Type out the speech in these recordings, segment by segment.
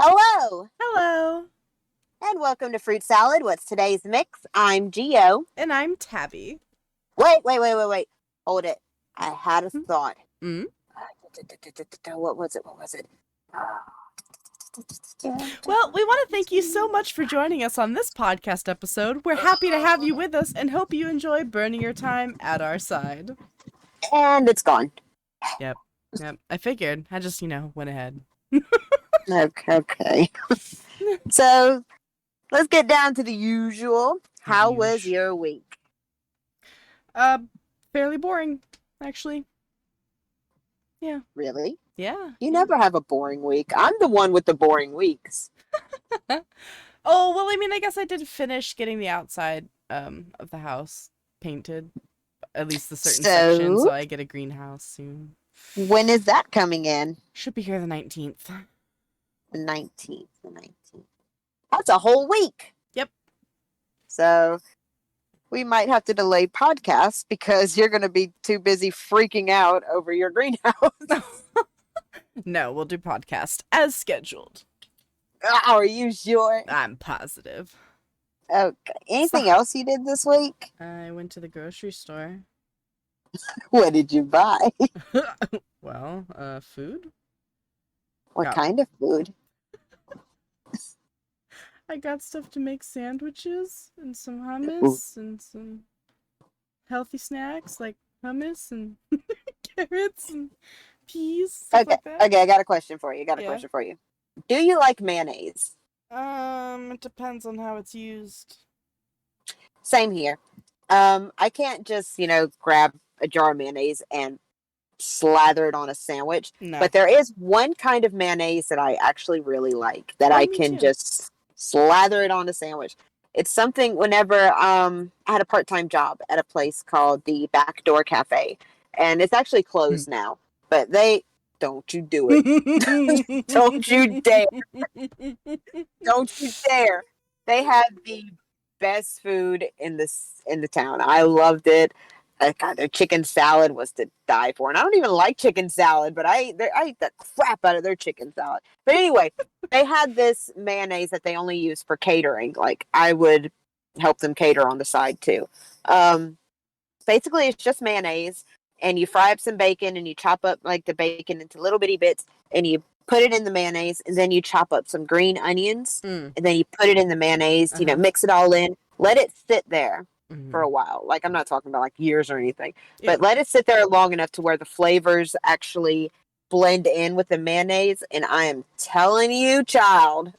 Hello, Hello. and welcome to Fruit Salad. What's today's mix? I'm Geo. And I'm Tabby. Wait. Hold it. I had a thought. Mm. What was it? What was it? Well, we want to thank you so much for joining us on this podcast episode. We're happy to have you with us and hope you enjoy burning your time at our side. And it's gone. Yep. Yep. I figured. I just, went ahead. Okay. So let's get down to the usual. How was Huge. your week? Uh, Fairly boring, actually. Yeah. Really? Yeah. You never have a boring week. I'm the one with the boring weeks. Oh, well, I guess I did finish getting the outside of the house painted. At least the certain section, so So I get a greenhouse soon. when is that coming in? Should be here the 19th. The 19th. The 19th. That's a whole week. Yep. So we might have to delay podcasts because you're going to be too busy freaking out over your greenhouse. No, we'll do podcast as scheduled. Are you sure? I'm positive. Okay. Anything So, else you did this week? I went to the grocery store. What did you buy? Well, food. What Got kind of food? I got stuff to make sandwiches and some Ooh. hummus and some healthy snacks like hummus and carrots and peas, stuff Okay. like that. Okay. I got a question for you. Yeah. Do you like mayonnaise? It depends on how it's used. Same here. I can't just, grab a jar of mayonnaise and slather it on a sandwich. No. But there is one kind of mayonnaise that I actually really like that Oh, I me can too. just slather it on a sandwich. It's something whenever I had a part-time job at a place called the Backdoor Cafe, and it's actually closed now. But they don't you do it. Don't you dare. Don't you dare. They had the best food in the town. I loved it. God, their chicken salad was to die for, and I don't even like chicken salad, but I ate the crap out of their chicken salad. But anyway, they had this mayonnaise that they only use for catering. Like I would help them cater on the side too. Um, Basically, it's just mayonnaise, and you fry up some bacon, and you chop up like the bacon into little bitty bits, and you put it in the mayonnaise, and then you chop up some green onions, Mm. and then you put it in the mayonnaise. Uh-huh. Mix it all in, let it sit there for Mm-hmm. a while. Like I'm not talking about like years or anything, Yeah. but let it sit there long enough to where the flavors actually blend in with the mayonnaise. And I am telling you, child,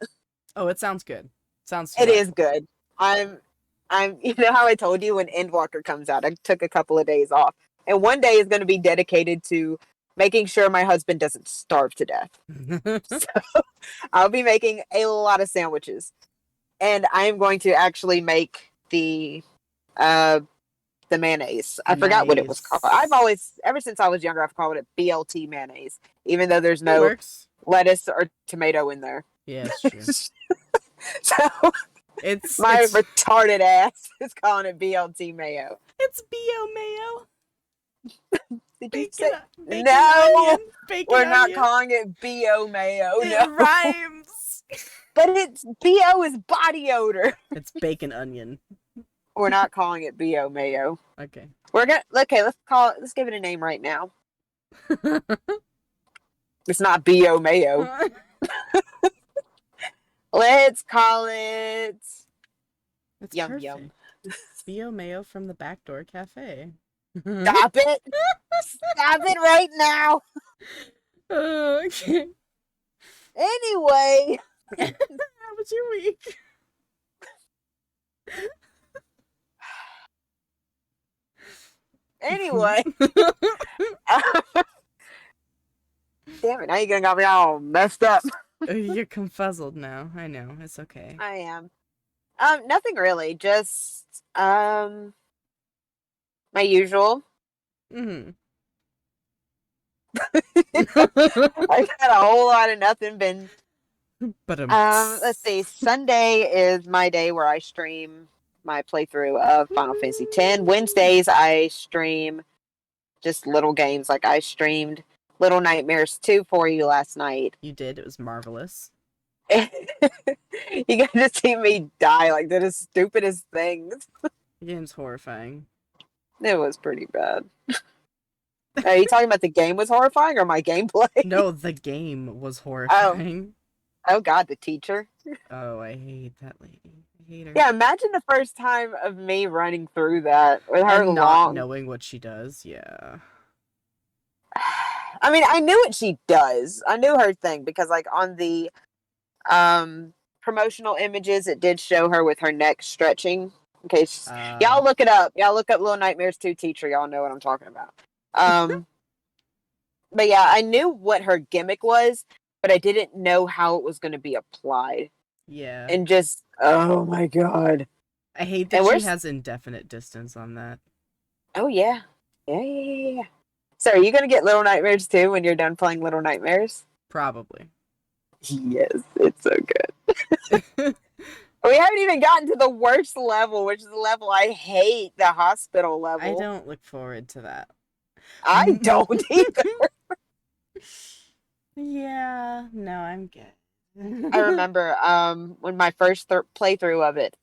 Oh, it sounds good. Sounds it is delightful. good. I'm you know how I told you when Endwalker comes out, I took a couple of days off. And one day is going to be dedicated to making sure my husband doesn't starve to death. So I'll be making a lot of sandwiches. And I'm going to actually make uh the mayonnaise. I forgot what it was called. I've Nice. always ever since I was younger I've called it BLT mayonnaise, even though there's It no works. lettuce or tomato in there. Yeah, it's true. So It's my it's retarded ass is calling it BLT mayo. it's bo mayo. Did you Bacon, say bacon, no? onion, bacon, We're not onion. calling it BO mayo, It no. rhymes. But it's BO is body odor. It's bacon, onion. We're not calling it BO mayo. Okay. We're gonna okay. Let's give it a name right now. It's not BO mayo. Let's call it It's Yum Yum. perfect. Bo mayo from the Backdoor Cafe. Stop it! Stop it right now. Okay. Anyway, How was your week? anyway. Damn it! Now you're gonna got me all messed up. You're confuzzled now. I know. It's okay. I am. Nothing really. Just my usual. Mm-hmm. I've had a whole lot of nothing. Been But let's see. Sunday is my day where I stream my playthrough of Final Fantasy X. Wednesdays I stream just little games. Like I streamed Little Nightmares 2 for you last night. You did. It was marvelous. You got to see me die. Like, they're the stupidest things. The game's horrifying. It was pretty bad. Are you talking about the game was horrifying or my gameplay? No, the game was Oh, horrifying. oh God, the teacher. Oh, I hate that lady. I hate her. Yeah, imagine the first time of me running through that with her And not long. knowing what she does, yeah. I mean, I knew what she does. I knew her thing because, like, on the um promotional images, it did show her with her neck stretching. Okay, Uh, y'all look it up. Y'all look up Little Nightmares 2 teacher. Y'all know what I'm talking about. Um, but yeah, I knew what her gimmick was, but I didn't know how it was going to be applied. yeah. And just, oh my God. I hate that And she has indefinite distance on that. oh yeah. Yeah. So are you going to get Little Nightmares 2 when you're done playing Little Nightmares? Probably. Yes, it's so good. We haven't even gotten to the worst level, which is the level I hate, the hospital I level. don't look forward to that. I don't either. Yeah, no, I'm I good. remember when my first playthrough of it,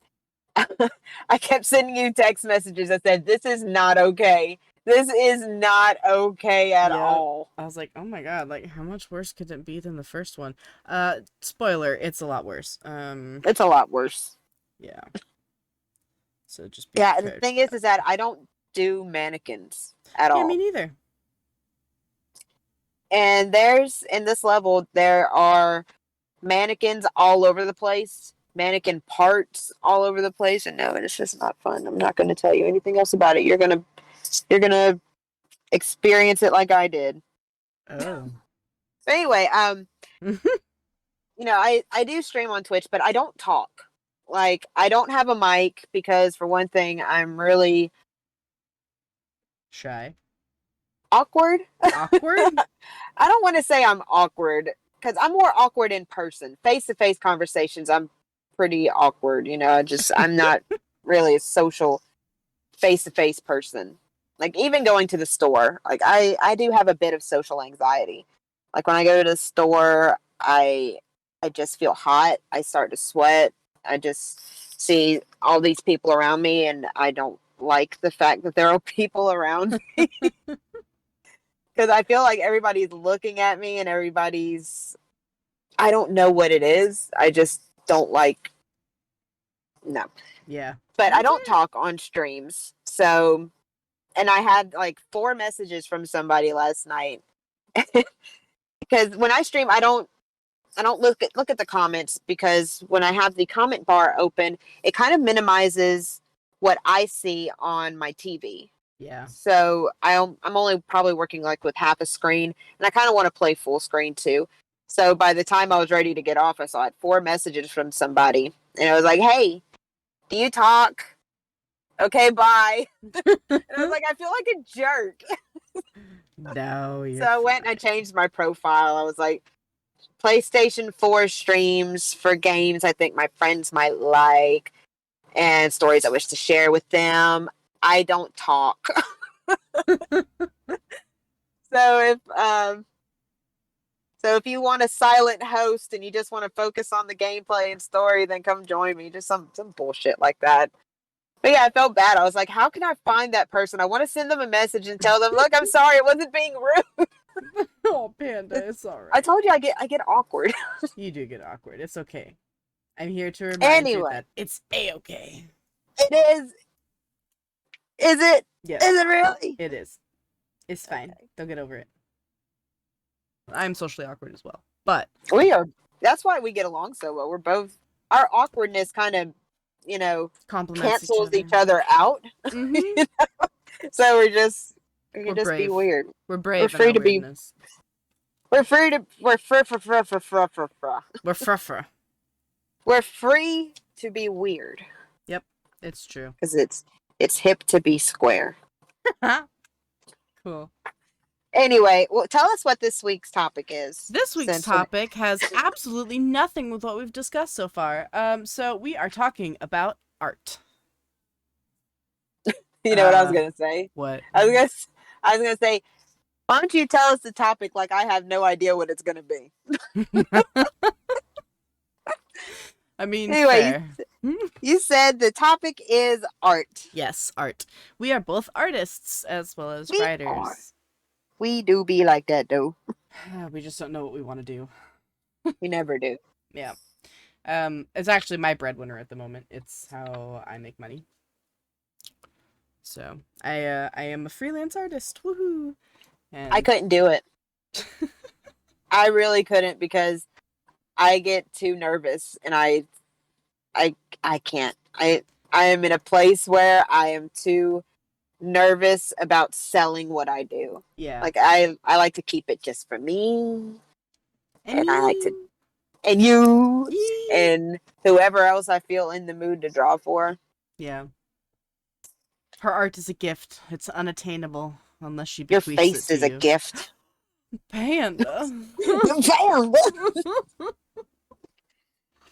I kept sending you text messages that said, "This is not okay. This is not okay at Yep. all." I was like, oh my god, like how much worse could it be than the first one? Spoiler, it's a lot worse. It's a lot worse. Yeah. So just be Yeah, and the prepared thing for that. is that I don't do mannequins at Yeah, me all. neither. And there's in this level there are mannequins all over the place, mannequin parts all over the place, and no, it's just not fun. I'm not going to tell you anything else about it. You're gonna experience it like I did. Oh. But anyway, I do stream on Twitch, but I don't talk. Like, I don't have a mic because, for one thing, I'm really Shy. awkward. Awkward? I don't want to say I'm awkward because I'm more awkward in person. Face to face conversations, I'm pretty awkward. I'm not really a social face to face person. Like, even going to the store, like, I do have a bit of social anxiety. Like, when I go to the store, I just feel hot. I start to sweat. I just see all these people around me, and I don't like the fact that there are people around because I feel like everybody's looking at me and I don't know what it is. I just don't like, no. Yeah. But I That's don't fair. talk on streams. So, and I had like 4 messages from somebody last night because when I stream, I don't look at the comments because when I have the comment bar open, it kind of minimizes what I see on my TV. Yeah. So I'm only probably working like with half a screen, and I kind of want to play full screen too. So by the time I was ready to get off, I saw 4 messages from somebody, and I was like, "Hey, do you talk? Okay, bye." And I was like, "I feel like a jerk." No, So you're I went and I fine. changed my profile. I was like, PlayStation 4 streams for games I think my friends might like, and stories I wish to share with them. I don't talk. So if you want a silent host and you just want to focus on the gameplay and story, then come join me. Just some bullshit like that. But yeah, I felt bad. I was like, how can I find that person? I want to send them a message and tell them, look, I'm sorry, it wasn't being rude. Oh, Panda, it's I alright. told you I get awkward. You do get awkward. It's okay. I'm here to remind you Anyway, that it's a-okay. it is. Is it? Is Yes, it really? it is. It's fine. Okay. They'll get over it. I'm socially awkward as well. But We are. That's why we get along so well. We're both. Our awkwardness kind of, compliments each cancels other. each other out. Mm-hmm. So we We're can just be brave. weird. We're We're brave in free our to be. weirdness. We're free to. We're free for. We're fruffer. We're free to be weird Yep, it's true. because it's hip to be square. Cool. Anyway, well, tell us what this week's topic is. This week's Since we're, topic has absolutely nothing with what we've discussed so far. So we are talking about art. you know what I was gonna say. What? I was gonna say, why don't you tell us the topic like I have no idea what it's gonna be? I mean, Anyway, fair. you said the topic is art. Yes, art. We are both artists as well as We are. writers. We do be like that though. We just don't know what we want to do. We never do. Yeah. It's actually my breadwinner at the moment. It's how I make money. So I am a freelance artist. Woohoo! I And couldn't do it. I really couldn't because I get too nervous and I I can't. I am in a place where I am too nervous about selling what I do. yeah, Like I like to keep it just for me, and and I like to you, and you Yee. and whoever else I feel in the mood to draw for. Yeah. Her art is a gift. It's unattainable unless she Your bequeaths it face to is a you. gift. Panda. Bam!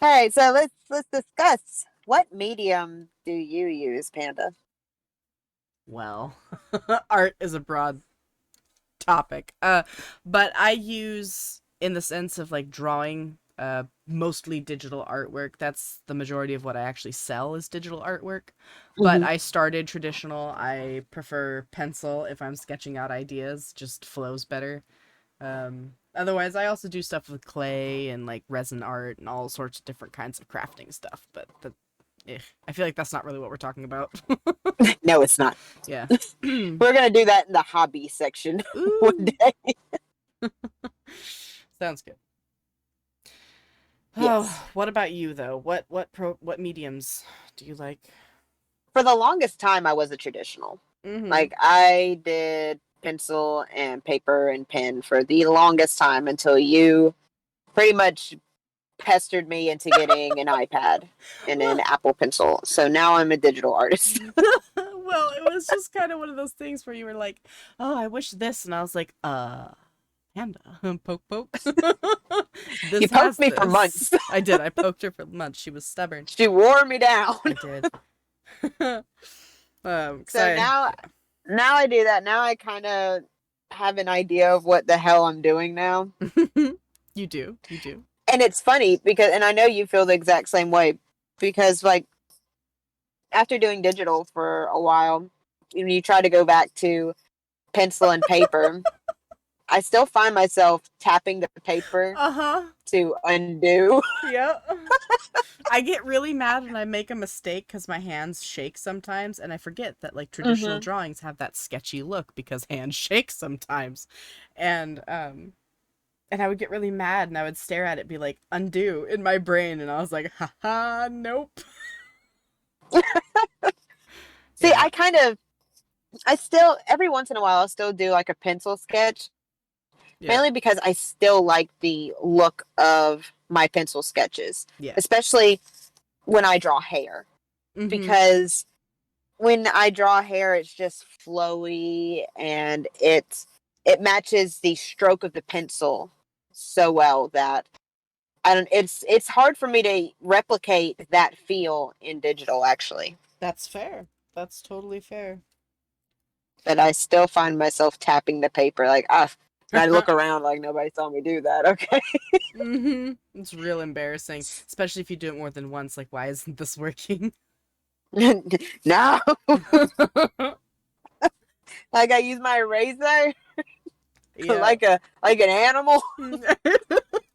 All right, so let's discuss what medium do you use, Panda? Well, art is a broad topic. But I use in the sense of like drawing mostly digital artwork. That's the majority of what I actually sell is digital artwork. But Mm-hmm. I started traditional. I prefer pencil if I'm sketching out ideas, just flows better. Otherwise I also do stuff with clay and like resin art and all sorts of different kinds of crafting stuff, but I feel like that's not really what we're talking about. No, it's not. Yeah. We're gonna do that in the hobby section one Ooh. day. Sounds good. Yes. Oh, what about you though? What mediums do you like? For the longest time, I was a traditional. Mm-hmm. Like I did pencil and paper and pen for the longest time until you pretty much pestered me into getting an iPad and an Well, Apple Pencil. So now I'm a digital artist. well, it was just kind of one of those things where you were like, "Oh, I wish this," and I was like, Panda, poke poke. You This poked has me for this. months. I did. I poked her for months. She was stubborn. She wore me down. I did. 'Cause So now I do that. Now I kind of have an idea of what the hell I'm doing now. you do. You do. And it's funny because, and I know you feel the exact same way because, like, after doing digital for a while, you try to go back to pencil and paper. I still find myself tapping the paper Uh-huh. to undo. Yep. I get really mad when I make a mistake because my hands shake sometimes, and I forget that like traditional Mm-hmm. drawings have that sketchy look because hands shake sometimes, and I would get really mad and I would stare at it, be like undo in my brain, and I was like, haha, nope. See, Yeah, I still, every once in a while, I'll still do like a pencil sketch, yeah, mainly because I still like the look of my pencil sketches, yeah. especially when I draw hair. Mm-hmm. Because when I draw hair, it's just flowy and it matches the stroke of the pencil so well that I don't. It's hard for me to replicate that feel in digital, actually. That's fair. That's totally fair. But I still find myself tapping the paper like and I look around like nobody saw me do that. Okay. Mm-hmm. It's real embarrassing, especially if you do it more than once. Like, why isn't this working? No, like I use my eraser Yeah. like an animal.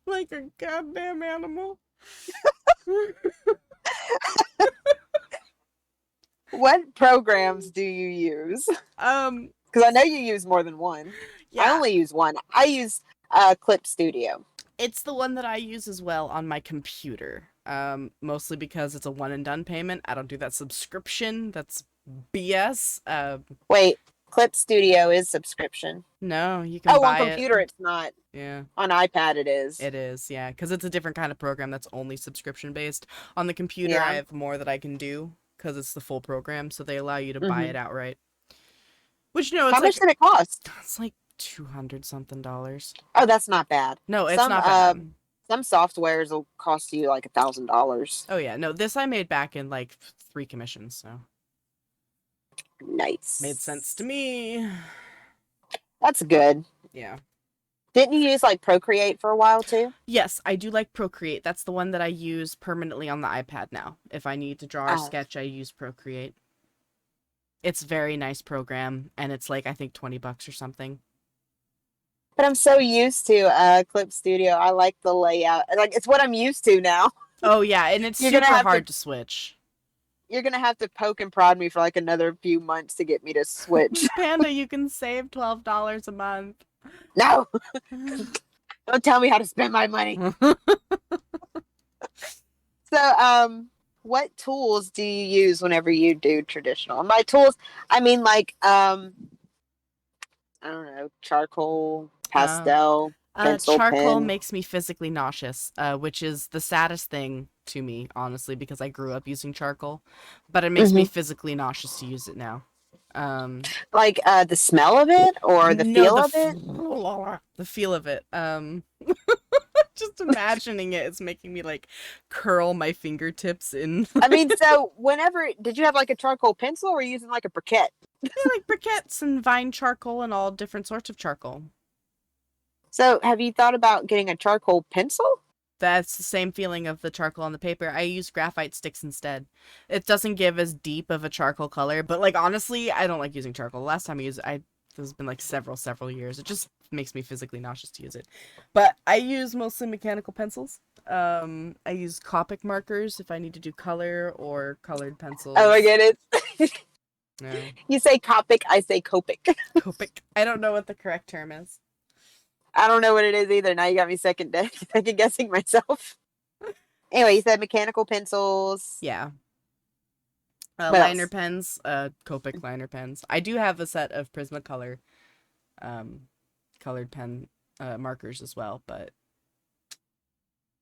Like a goddamn animal. What programs do you use? um, Because I know you use more than one. I yeah, only use one. I use Clip Studio. it's the one that I use as well on my computer. Mostly because it's a one and done payment. I don't do that subscription. That's BS. Wait, Clip Studio is subscription. No, you can Oh, on buy it. computer it's not. Yeah, On iPad it is. it is. Yeah, because it's a different kind of program that's only subscription based. On the computer, I Yeah. have more that I can do because it's the full program, so they allow you to buy Hmm. it outright. Which you know, How much did it cost? it's like 200 something dollars. Oh, that's not bad. No, it's not bad. Some softwares will cost you like $1,000. Oh yeah, no, this I made back in like 3 commissions, so made sense to Nice. me. That's good. Yeah. Didn't you use like Procreate for a while too? Yes, I do like Procreate. That's the one that I use permanently on the iPad now. If I need to draw or Oh. sketch, I use Procreate. It's a very nice program, and it's like I think $20 or something. But I'm so used to Clip Studio. I like the layout. Like it's what I'm used to now. Oh yeah, and it's You're gonna super have to hard to switch. you're gonna have to poke and prod me for like another few months to get me to switch. Panda, you can save $12 a month. No, don't tell me how to spend my money. So, what tools do you use whenever you do traditional? And by tools, I mean like I don't know, charcoal, uh, pastel, pencil, Charcoal pen. makes me physically nauseous, which is the saddest thing to me, honestly, because I grew up using charcoal, but it makes me Hmm. physically nauseous to use it now. Like the smell of it or the No, feel of it. the feel of it. Just imagining it is making me like curl my fingertips in I mean, so whenever did you have like a charcoal pencil or were you using like a briquette? like briquettes and vine charcoal and all different sorts of charcoal. So, have you thought about getting a charcoal pencil? That's the same feeling of the charcoal on the paper. I use graphite sticks instead. It doesn't give as deep of a charcoal color, but like honestly, I don't like using charcoal. The last time I used it, this has been like several years. It just makes me physically nauseous to use it. But I use mostly mechanical pencils. I use Copic markers if I need to do color or colored Oh, I pencils. get it. No. You say Copic, I say Copic. Copic. I don't know what the correct term is. I don't know what it is either. Now you got me second guessing myself. Anyway, you said mechanical pencils. Yeah. What Liner else? pens, Copic liner pens. I do have a set of Prismacolor um, colored pen markers as well, but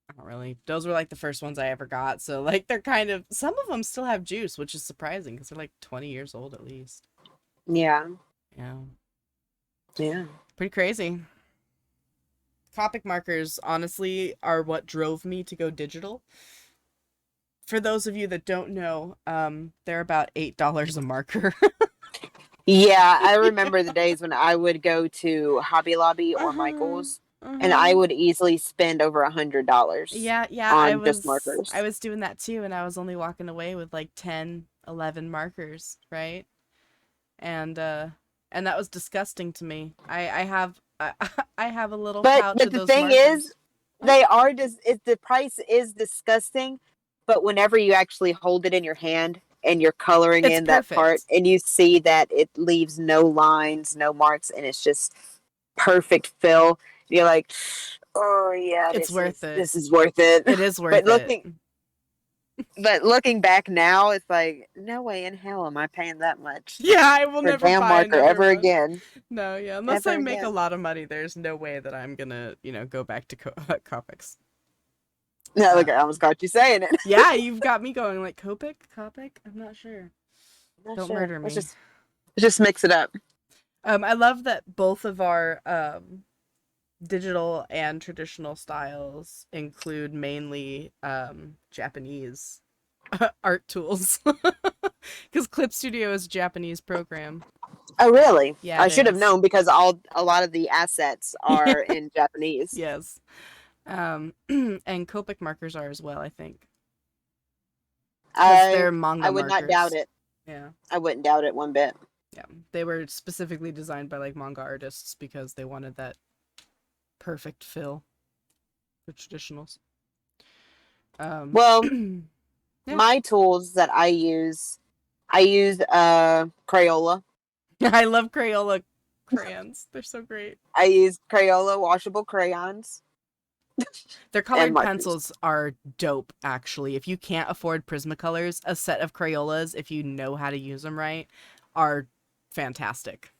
I don't really. Those were like the first ones I ever got, so like they're kind of some of them still have juice, which is surprising because they're like 20 years old at least. Yeah. Yeah, Yeah. pretty crazy. Copic markers honestly are what drove me to go digital. For those of you that don't know, they're about $8 a marker. Yeah, I remember the days when I would go to Hobby Lobby or Uh-huh. Michael's and I Uh-huh. would easily spend over $100 Yeah, on just I markers. was doing that too, and I was only walking away with like 10, 11 markers, right? And and that was disgusting to me. I have I have a little But pouch but of the those thing is, markers. What? they are just the price is disgusting, but whenever you actually hold it in your hand and you're coloring It's in that part perfect. and you see that it leaves no lines, no marks, and it's just perfect fill, you're like, oh yeah, It's worth it. this is worth it. It is But worth it. looking back now, it's like no way in hell am I paying that much Yeah, I will for a never damn buy marker another ever one. again. No, yeah, unless Ever I make a again. lot of money, there's no way that I'm gonna, go back to Copics. No, look, Uh, I almost got you saying it. yeah, you've got me going like Copic? I'm not sure. Not Don't sure. murder me. Let's just mix it up. I love that both of our digital and traditional styles include mainly Japanese art tools. Because Clip Studio is a Japanese program. Oh, really? Yeah, I it should have is. known because a lot of the assets are in Japanese. Yes. And Copic markers are as well, I think. Because I they're I manga would not doubt markers. it. Yeah. I wouldn't doubt it one bit. Yeah. They were specifically designed by like manga artists because they wanted that perfect fill for traditionals. Well, Yeah. my tools that I use Crayola. I love Crayola crayons. They're so great. I use Crayola washable crayons Their and colored markers. pencils are dope, actually. If you can't afford Prismacolors, a set of Crayolas, if you know how to use them right, are fantastic.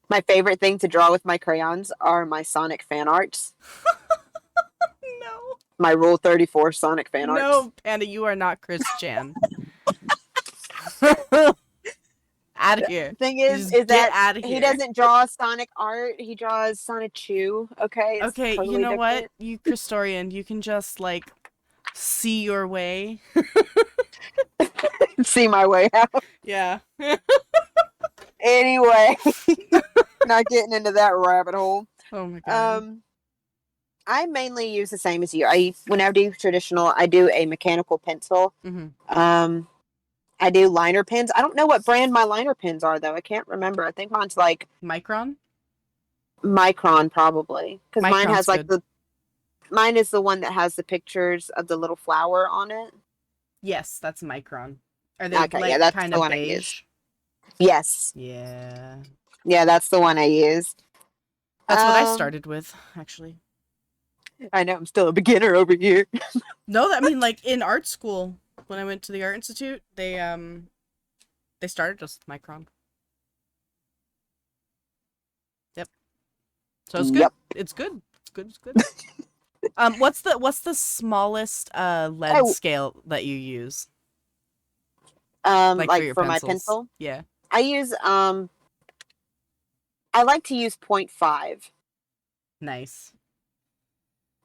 My favorite thing to draw with my crayons are my Sonic fan arts. No. My Rule 34 Sonic fan arts. No, Panda, you are not Chris Chan. Out of here. Thing You just is get that out of he here. doesn't draw Sonic art. He draws Sonic Chew. Okay, it's Okay, you totally know what? different. You Christorian, you can just like see your way. See my way out. Yeah. Anyway, not getting into that rabbit hole. Oh my god. Um, I mainly use the same as you. Whenever I do traditional, I do a mechanical pencil. Mm-hmm. Um, I do liner pens. I don't know what brand my liner pens are though. I can't remember. I think mine's like Micron? Micron probably because mine Micron's has like good. the mine is the one that has the pictures of the little flower on it. Yes, that's Micron. Are they Okay, yeah, like that's kind the of one I use. beige? Yes, Yeah. yeah, that's the one I use. That's what I Um, started with, actually. I know I'm still a beginner over here. No, I mean like in art school when I went to the art institute, they started us with Micron. Yep. So it's good. Yep. It's good. It's good. It's good. What's the smallest lead Oh, scale that you use? Like for like your for my pencils? pencil, Yeah. I use I like to use 0.5, Nice.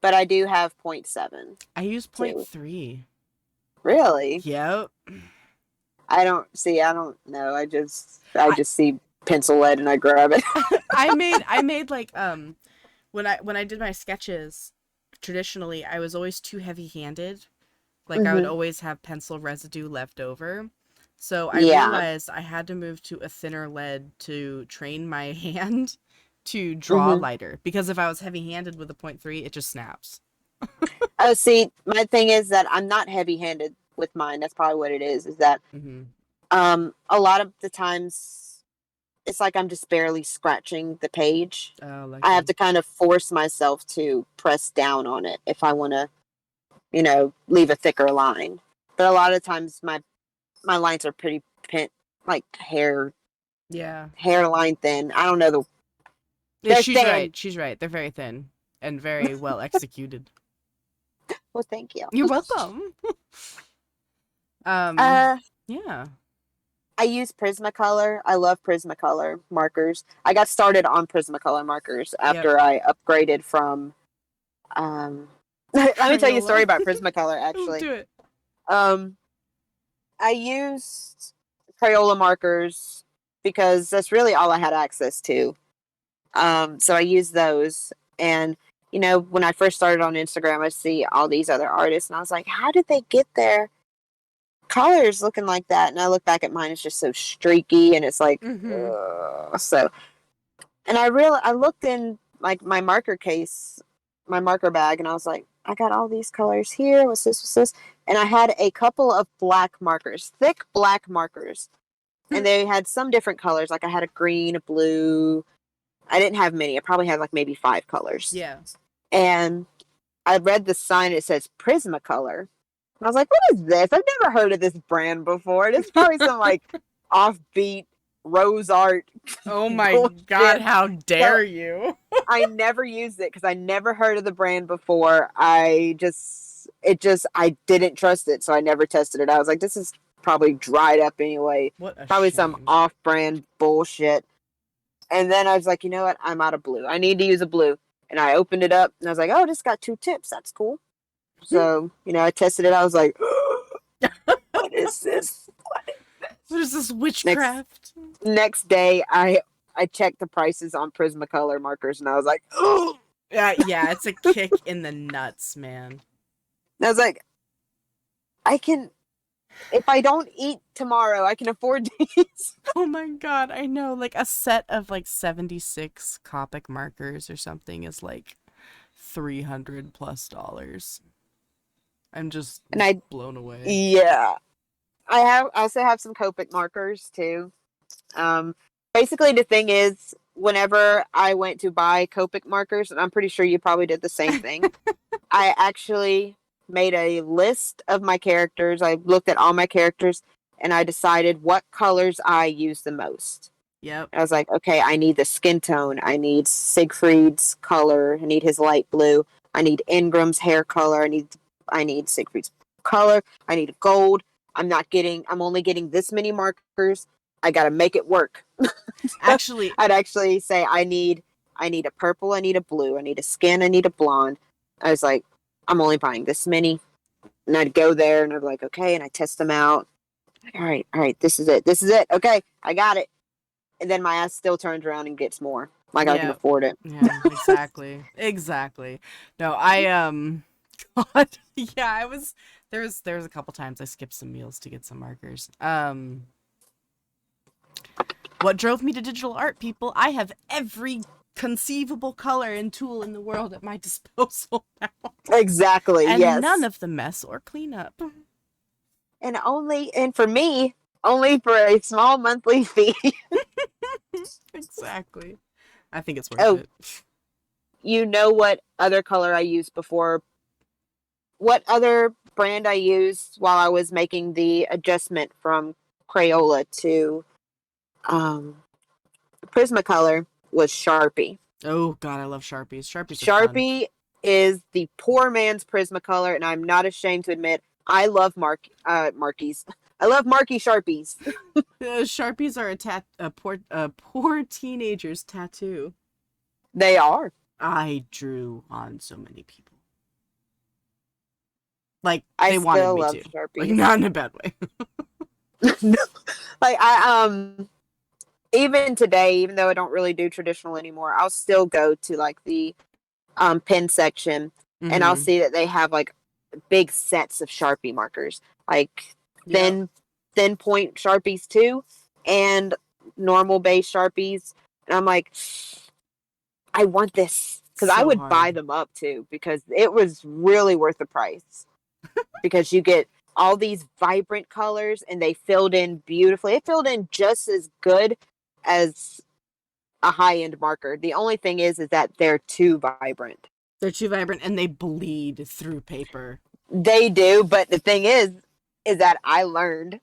but I do have 0.7 I use point too. 0.3. Really? Yep. I don't see. I don't know. I I just see pencil lead and I grab it. I made like when I did my sketches traditionally, I was always too heavy-handed. Like I would Hmm. always have pencil residue left over. So I Yeah. realized I had to move to a thinner lead to train my hand to draw Hmm. lighter because if I was heavy-handed with a point 0.3, it just snaps. Oh, see, my thing is that I'm not heavy-handed with mine. That's probably what it is. Is that Mhm. a lot of the times it's like I'm just barely scratching the page. Oh, I have lucky. to kind of force myself to press down on it if I want to, leave a thicker line. But a lot of times my lines are pretty like Yeah. hairline thin. I don't know Yeah, they're she's thin. right. She's right. They're very thin and very well executed. Well, thank you. You're welcome. Um, Uh, yeah. I use Prismacolor. I love Prismacolor markers. I got started on Prismacolor markers Yep. after I upgraded from. Um, let me tell you a story Crayola. about Prismacolor. Don't Actually, do it. um, I used Crayola markers because that's really all I had access to. So I used those, and when I first started on Instagram, I see all these other artists, and I was like, how did they get there? Colors looking like that, and I look back at mine, it's just so streaky and it's like Mhm. so. And I looked in like my marker case, my marker bag, and I was like, I got all these colors here, what's this, and I had a couple of black markers, thick black markers, and they had some different colors, like I had a green, a blue. I didn't have many. I probably had like maybe 5 colors. Yeah. And I read the sign, it says Prismacolor. And I was like, what is this? I've never heard of this brand before. It's probably some like offbeat rose art Oh my god, bullshit. how So dare you? I never used it because I never heard of the brand before. I didn't trust it. So I never tested it. I was like, this is probably dried up anyway. What a Probably some shame. off brand bullshit. And then I was like, you know what? I'm out of blue. I need to use a blue. And I opened it up and I was like, oh, this got 2 tips. That's cool. So, I tested it. I was like, what is this? What is this Next witchcraft? next day I checked the prices on Prismacolor markers and I was like, oh, Yeah, it's a kick in the nuts, man. I was like, I can if I don't eat tomorrow, I can afford these. Oh my god, I know. Like a set of like 76 Copic markers or something is like $300 plus. I'm just And I blown away. yeah. I also have some Copic markers too. Um, Basically, the thing is, whenever I went to buy Copic markers, and I'm pretty sure you probably did the same thing, I actually made a list of my characters. I looked at all my characters and I decided what colors I use the most. Yep. I was like, okay, I need the skin tone. I need Siegfried's color. I need his light blue. I need Ingram's hair color. I need Siegfried's color. I need gold. I'm only getting this many markers. I gotta make it work. Actually, I'd actually say I need a purple, I need a blue, I need a skin, I need a blonde. I was like, I'm only buying this many. And I'd go there and I'd be like, okay, and I test them out. All right, this is it. This is it. Okay, I got it. And then my ass still turns around and gets more. Like I can Yeah. afford it. Yeah, exactly. Exactly. No, I God, yeah, there was a couple times I skipped some meals to get some markers. What drove me to digital art, people? I have every conceivable color and tool in the world at my disposal now. Exactly. And none Yes. of the mess or cleanup. And for me, only for a small monthly fee. Exactly. I think it's worth Oh, it. you know what other color I used before? What other brand I used while I was making the adjustment from Crayola to um, Prismacolor was Sharpie. Oh god, I love Sharpies. Sharpies are fun. Sharpie is the poor man's Prismacolor, and I'm not ashamed to admit I love Markies. I love Marky Sharpies. Sharpies are a poor teenager's tattoo. They are. I drew on so many people. Like I they wanted still me love to. Like Sharpies. not in a bad way. Like I even today, even though I don't really do traditional anymore, I'll still go to like the pen section and I'll Mhm. see that they have like big sets of Sharpie markers, like Yep. thin thin point Sharpies too, and normal base Sharpies. And I'm like, I want this because I So would buy hard. them up too because it was really worth the price because you get all these vibrant colors and they filled in beautifully. It filled in just as good as a high end marker. The only thing is that they're too vibrant. They're too vibrant and they bleed through paper. They do, but the thing is that I learned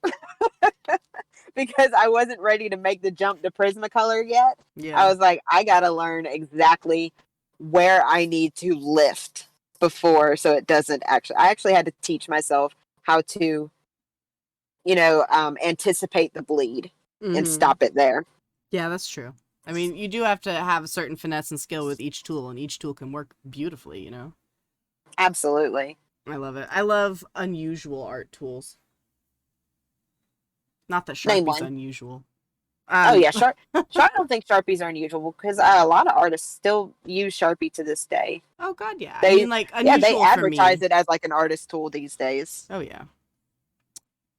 because I wasn't ready to make the jump to Prismacolor yet. I Yeah. was like, I gotta learn exactly where I need to lift before so it doesn't actually. I actually had to teach myself how to, anticipate the bleed and Mhm. stop it there. Yeah, that's true. I mean, you do have to have a certain finesse and skill with each tool, and each tool can work beautifully, you know? Absolutely. I love it. I love unusual art tools. Not that Name Sharpie's one. unusual. Oh Um, yeah, I don't think Sharpies are unusual because a lot of artists still use Sharpie to this day. oh god, yeah. I mean, They like, yeah, they unusual for advertise me. it as like an artist tool these days. Oh, yeah.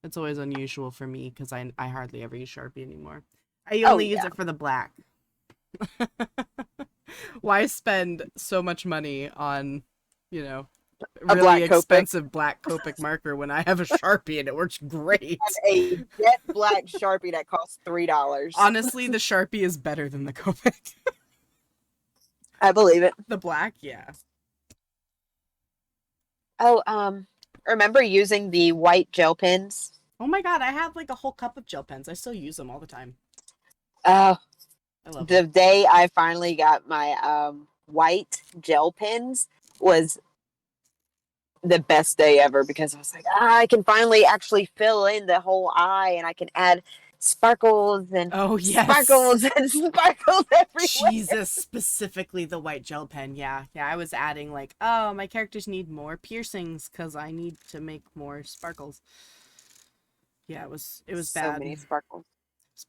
It's always unusual for me because I hardly ever use Sharpie anymore. I Oh only use yeah, it for the black. Why spend so much money on, you know, a really black Copic expensive black Copic marker when I have a Sharpie and it works great? and a jet black Sharpie that costs $3. Honestly, the Sharpie is better than the Copic. I believe it. The black, yeah. Oh, remember using the white gel pens? Oh my god, I have like a whole cup of gel pens. I still use them all the time. Oh, I love the them. day I finally got my white gel pens was the best day ever because I was like, I can finally actually fill in the whole eye and I can add sparkles and Oh, yes. sparkles and sparkles everywhere. Jesus, specifically the white gel pen. Yeah, yeah. I was adding like, oh, my characters need more piercings because I need to make more sparkles. Yeah, it was So bad. many It sparkles. was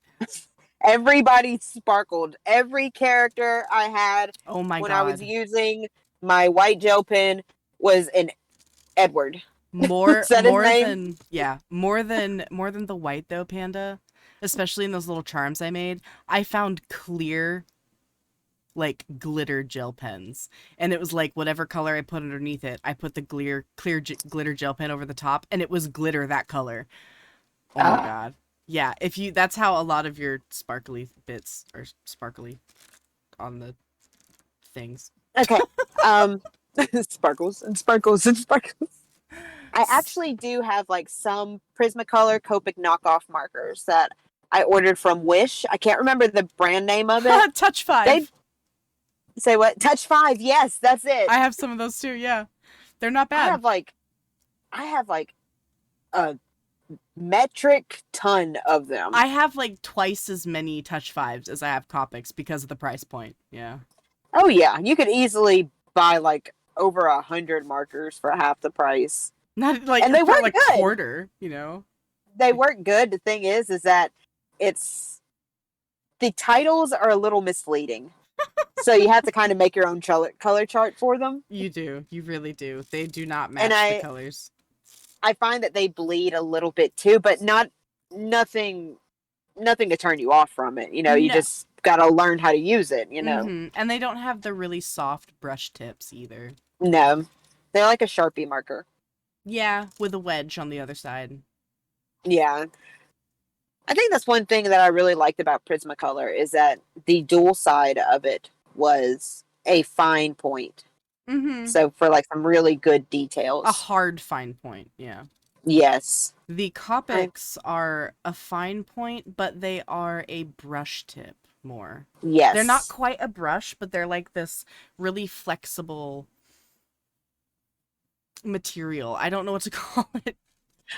bad. Everybody sparkled. Every character I had Oh my when I was god. using my white gel pen was an Edward. More Is that his more name? than yeah, more than the white though, Panda. Especially in those little charms I made. I found clear like glitter gel pens, and it was like whatever color I put underneath it, I put the glitter gel pen over the top, and it was glitter that color. Oh my Ah, god. Yeah, if you that's how a lot of your sparkly bits are sparkly on the things. okay. Um, sparkles and sparkles and sparkles. I actually do have like some Prismacolor Copic knockoff markers that I ordered from Wish. I can't remember the brand name of it. Touch They 5. say what? Touch Five. Yes, that's it. I have some of those too, yeah. They're not I bad. have like I have like a metric ton of them. I have like twice as many Touch 5s as I have Copics because of the price point. Yeah. Oh yeah, you could easily buy like over 100 markers for half the price, Not like and they for work like good. quarter, you know. They work good. The thing is that it's the titles are a little misleading. So you have to kind of make your own color chart for them. You do. You really do. They do not And match the colors. I find that they bleed a little bit too, but not nothing nothing to turn you off from it. You No. just got to learn how to use it. And they don't have the really soft brush tips either. No. They're like a Sharpie marker. Yeah, with a wedge on the other side. Yeah. I think that's one thing that I really liked about Prismacolor is that the dual side of it was a fine point. Mm-hmm. So for like some really good A details. hard fine point, yeah. Yes. The Copics are a fine point, but they are a brush tip more. They're not Yes. quite a brush, but they're like this really flexible material. I don't know what to call it.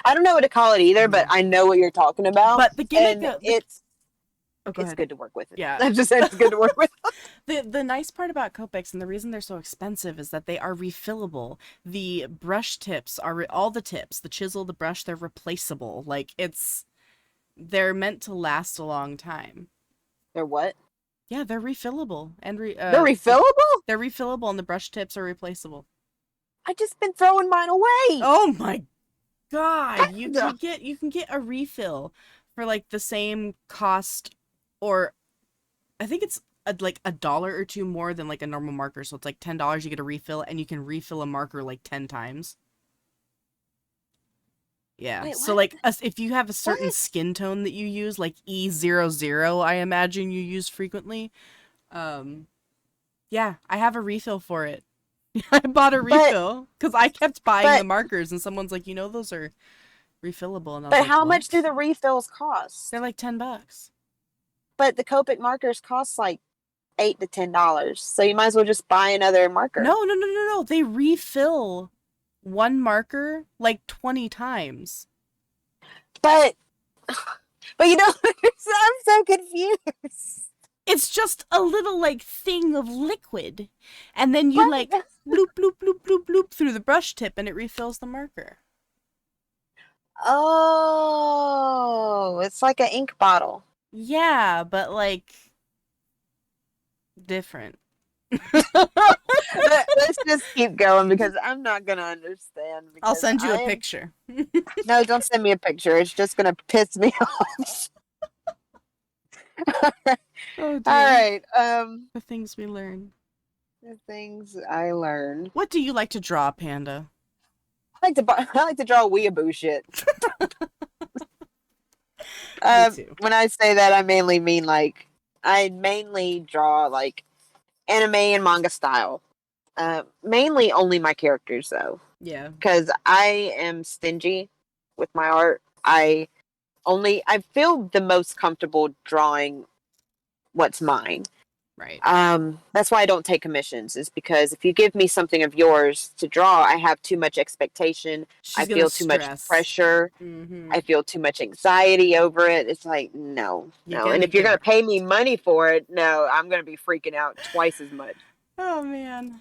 I don't know what to call it either, but I know what you're talking about. But the gimmick And of go it's ahead. good to work with it. Yeah. I just said it's good to work with. The nice part about Copics and the reason they're so expensive is that they are refillable. The brush tips are all the tips, the chisel, the brush, they're replaceable. Like they're meant to last a long time. They're what? Yeah, they're refillable They're refillable? they're refillable and the brush tips are replaceable. I just been throwing mine away. Oh my god, Kinda. you can get a refill for like the same cost, or I think it's like $1 or two more than like a normal marker. So it's like $10 you get a refill, and you can refill a marker like 10 times. Yeah. Wait, So what? like if you have a certain What? skin tone that you use, like E00, I imagine you use frequently. Yeah, I have a refill for it. I bought a But refill because I kept buying the but markers, and someone's like, those are refillable, and I was but like, how much do what? the refills They're cost? like $10. But the Copic markers cost like $8 to $10. So you might as well just buy another marker. No, no, no, no, no. They refill one marker like 20 times. But but I'm so confused. It's just a little like thing of liquid. And then you What? like bloop, bloop, bloop, bloop, bloop through the brush tip and it refills the marker. Oh, it's like an ink bottle. Yeah, but like different. Let's just keep going because I'm not gonna understand. I'll Because send you I a am picture. no, don't send me a picture. It's just gonna piss me off. Oh All dear. right. The things we learn. The things I learned. What do you like to draw, Panda? I like to draw weeaboo shit. Me too. When I say that, I mainly mean like I mainly draw like anime and manga style. Mainly only my characters though, Yeah. because I am stingy with my art. I feel the most comfortable drawing what's mine. Right. That's why I don't take commissions, is because if you give me something of yours to draw, I have too much expectation. She's I gonna feel too much stress. pressure. Mm-hmm. I feel too much anxiety over it. It's like, no. And if you're going to pay me money for it, no, I'm going to be freaking out twice as much. Oh man.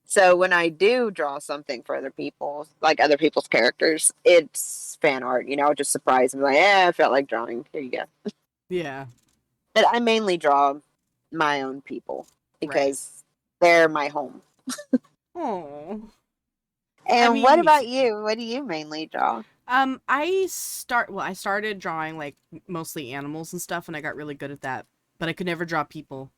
So when I do draw something for other people, like other people's characters, it's fan art, just surprise them. Like, I felt like drawing. Here you go. Yeah. But I mainly draw my own people because they're my home. Oh. And what about you? What do you mainly draw? I started drawing like mostly animals and stuff, and I got really good at that. But I could never draw people.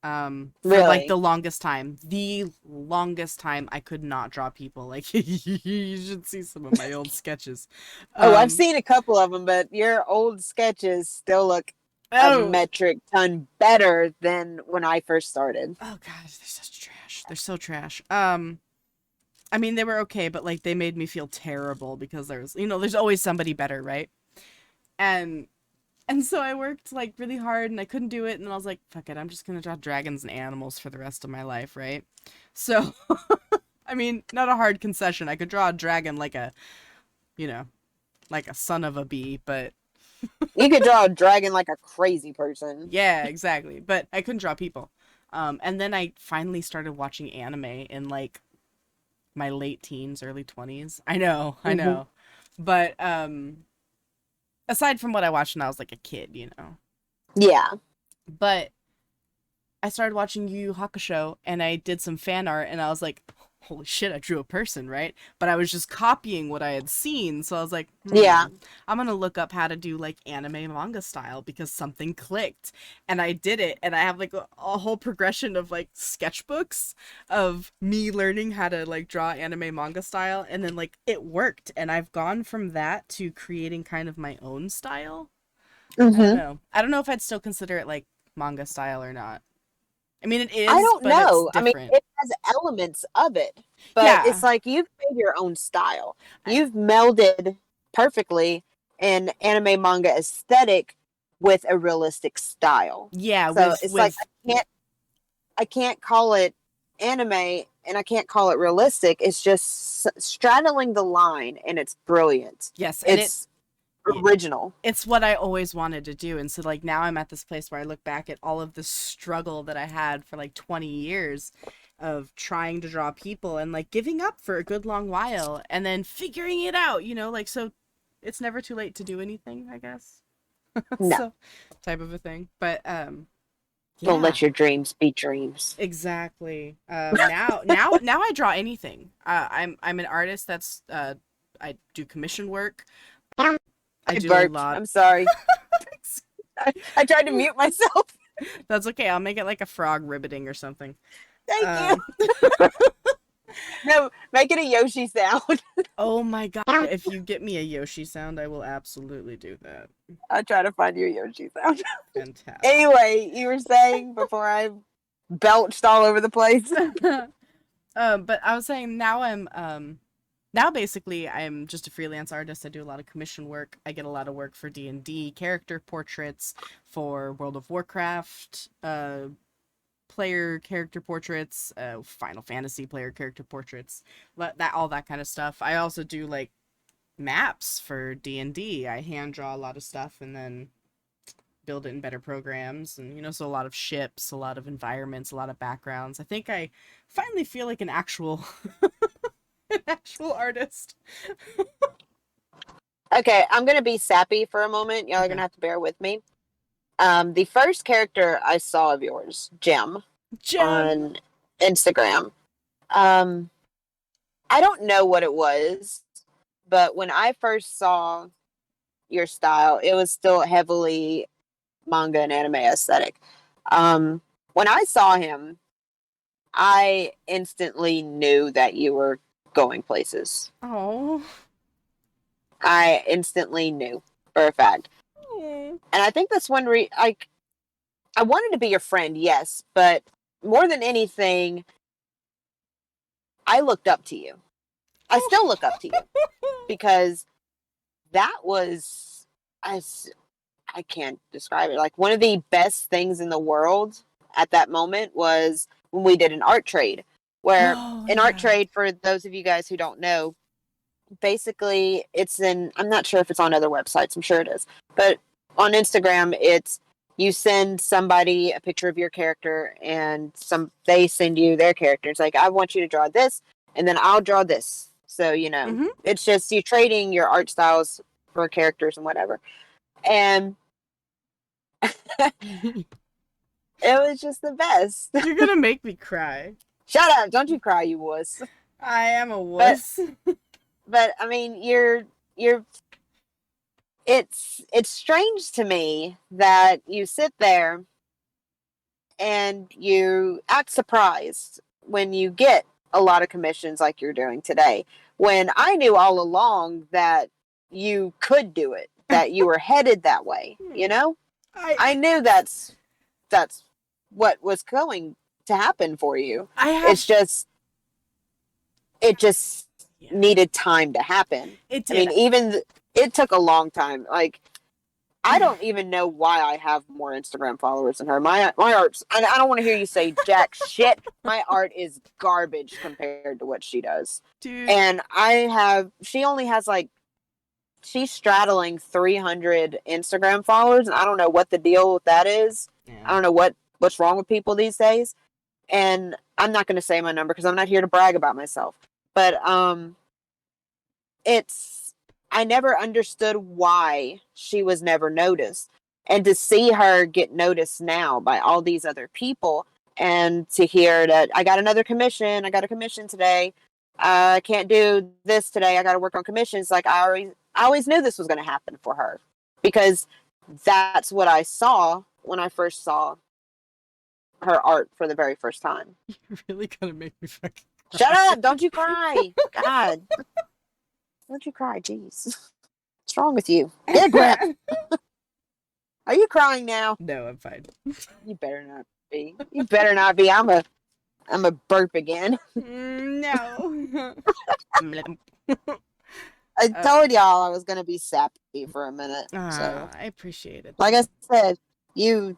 For like the longest time. The longest time I could not draw people. Like you should see some of my old sketches. I've seen a couple of them, but your old sketches still look a metric ton better than when I first started. Oh gosh, they're such trash. They're so trash. I mean, they were okay, but like they made me feel terrible because there's always somebody better, right? And so I worked like really hard and I couldn't do it, and then I was like, fuck it, I'm just gonna draw dragons and animals for the rest of my life, right? So I mean, not a hard concession. I could draw a dragon like a son of a bee, but you could draw a dragon like a crazy person. Yeah, exactly. But I couldn't draw people. And then I finally started watching anime in like my late teens, early 20s. I know. But aside from what I watched when I was like a kid, Yeah. But I started watching Yu Yu Hakusho and I did some fan art and I was like, holy shit, I drew a person, right? But I was just copying what I had seen. So I was like, Yeah. I'm going to look up how to do like anime manga style because something clicked. And I did it. And I have like a whole progression of like sketchbooks of me learning how to like draw anime manga style. And then like it worked. And I've gone from that to creating kind of my own style. I don't Hmm. know. I don't know if I'd still consider it like manga style or not. I mean, it I is, don't but it's know. I mean, different. it has elements of it, but it's Yeah. like you've made your own style. I, You've melded perfectly an anime manga aesthetic with a realistic style. yeah, So with it's like I can't call it anime and I can't call it realistic. It's just straddling the line and it's brilliant. yes, and It's original. it's what I always wanted to do. And so like now I'm at this place where I look back at all of the struggle that I had for like 20 years of trying to draw people and like giving up for a good long while and then figuring it out, like so it's never too late to do anything, I guess. No, So type of a thing. But don't yeah. let your dreams be dreams. Exactly. Now I draw anything. I'm an artist that's I do commission work. I I do a burped. lot. I'm sorry. I tried to mute myself. That's okay. I'll make it like a frog ribbiting or something. Thank you. Um, No, make it a Yoshi sound. oh my god. If you get me a Yoshi sound, I will absolutely do that. I'll try to find you a Yoshi sound. Fantastic. Anyway, you were saying before I belched all over the place. But I was saying now basically I'm just a freelance artist. I do a lot of commission work. I get a lot of work for D&D character portraits, for World of Warcraft player character portraits, Final Fantasy player character portraits, that all that kind of stuff. I also do like maps for D&D. I hand draw a lot of stuff and then build it in better programs, and so a lot of ships, a lot of environments, a lot of backgrounds. I think I finally feel like an actual an actual artist. Okay, I'm gonna be sappy for a moment. Y'all are Okay. gonna have to bear with me. The first character I saw of yours, Jim, Gem. on Instagram. Um, I don't know what it was, but when I first saw your style, it was still heavily manga and anime aesthetic. Um, when I saw him, I instantly knew that you were going places. Oh. I instantly knew for a fact. And I think that's one I wanted to be your friend, yes, but more than anything, I looked up to you. I still look up to you because that was I, I can't describe it. Like one of the best things in the world at that moment was when we did an art trade. Where Oh an art yeah. trade, for those of you guys who don't know, basically I'm not sure if it's on other websites, I'm sure it is, but on Instagram it's you send somebody a picture of your character and they send you their character. It's like, I want you to draw this and then I'll draw this. So Mhm. it's just you trading your art styles for characters and whatever. And it was just the best. You're gonna make me cry. Shut up, don't you cry, you wuss. I am a but wuss. but I mean, you're it's strange to me that you sit there and you act surprised when you get a lot of commissions like you're doing today, when I knew all along that you could do it, that you were headed that way. I I knew that's what was going to happen for you. I It's have just it just yeah. needed time to happen. It I did. mean, it took a long time. Like, I don't even know why I have more Instagram followers than her. My art's, and I don't want to hear you say jack shit. My art is garbage compared to what she does. Dude. And she only has like, she's straddling 300 Instagram followers, and I don't know what the deal with that is. I Yeah. don't know what's wrong with people these days. And I'm not going to say my number because I'm not here to brag about myself. But it's I never understood why she was never noticed. And to see her get noticed now by all these other people, and to hear that I got another commission, I got a commission today. I can't do this today. I got to work on commissions. Like I always knew this was going to happen for her because that's what I saw when I first saw her art for the very first time. You're really gonna make me fucking Shut cry. up! Don't you cry! God, don't you cry? Jeez, what's wrong with you? Get a grip. Are you crying now? No, I'm fine. You better not be. You better not be. I'm a burp again. No. I told y'all I was gonna be sappy for a minute. So, I appreciate it. like I said, you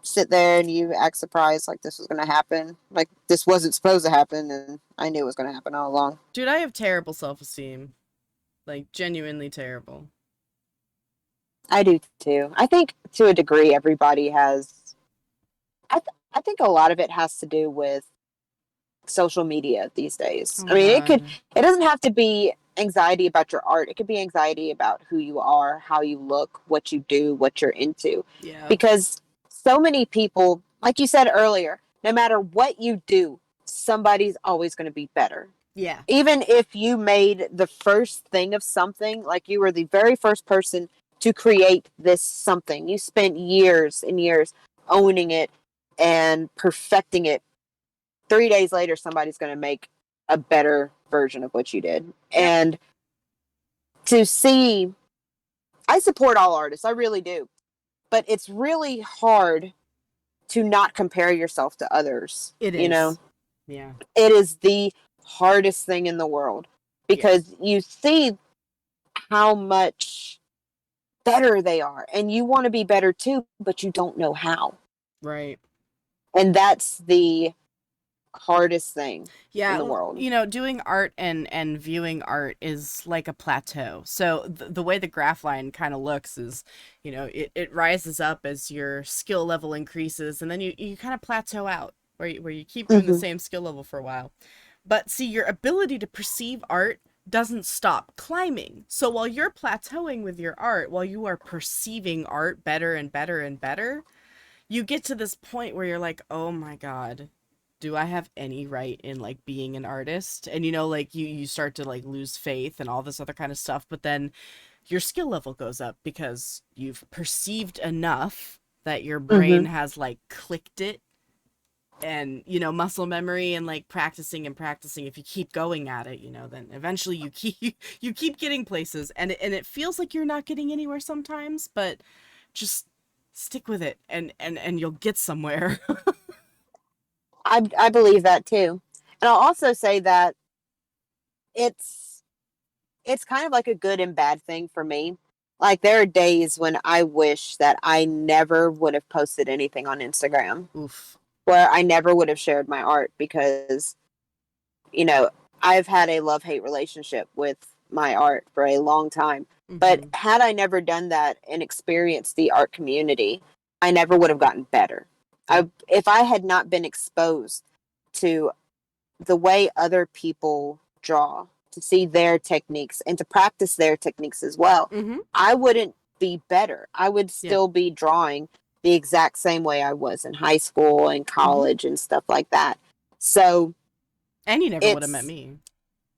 sit there and you act surprised like this was gonna happen. Like this wasn't supposed to happen, and I knew it was gonna happen all along. Dude, I have terrible self-esteem. Like, genuinely terrible. I do too. I think to a degree everybody has. I think a lot of it has to do with social media these days. Oh, I mean, God. it doesn't have to be anxiety about your art. It could be anxiety about who you are, how you look, what you do, what you're into. Yeah. Because so many people, like you said earlier, no matter what you do, somebody's always going to be better. Yeah. Even if you made the first thing of something, like you were the very first person to create this something, you spent years and years owning it and perfecting it. 3 days later, somebody's going to make a better version of what you did. Yep. And to see, I support all artists, I really do. But it's really hard to not compare yourself to others. It is. You know, Yeah. it is the hardest thing in the world because you see how much better they are and you want to be better too, but you don't know how. Right. And that's the hardest thing in the world. You know, doing art and viewing art is like a plateau. So the way the graph line kind of looks is, you know, it rises up as your skill level increases, and then you kind of plateau out where you keep doing the same skill level for a while. But see, your ability to perceive art doesn't stop climbing. So while you're plateauing with your art, while you are perceiving art better and better and better, you get to this point where you're like, oh my God, do I have any right in like being an artist? And you know, like you start to like lose faith and all this other kind of stuff, but then your skill level goes up because you've perceived enough that your brain has like clicked it. And you know, muscle memory and like practicing and practicing, if you keep going at it, you know, then eventually you keep getting places, and it feels like you're not getting anywhere sometimes, but just stick with it and you'll get somewhere. I believe that too. And I'll also say that it's kind of like a good and bad thing for me. Like there are days when I wish that I never would have posted anything on Instagram. Oof. Where I never would have shared my art because, you know, I've had a love-hate relationship with my art for a long time. But had I never done that and experienced the art community, I never would have gotten better. If I had not been exposed to the way other people draw, to see their techniques and to practice their techniques as well, I wouldn't be better. I would still be drawing the exact same way I was in high school and college and stuff like that. So, and you never would have met me.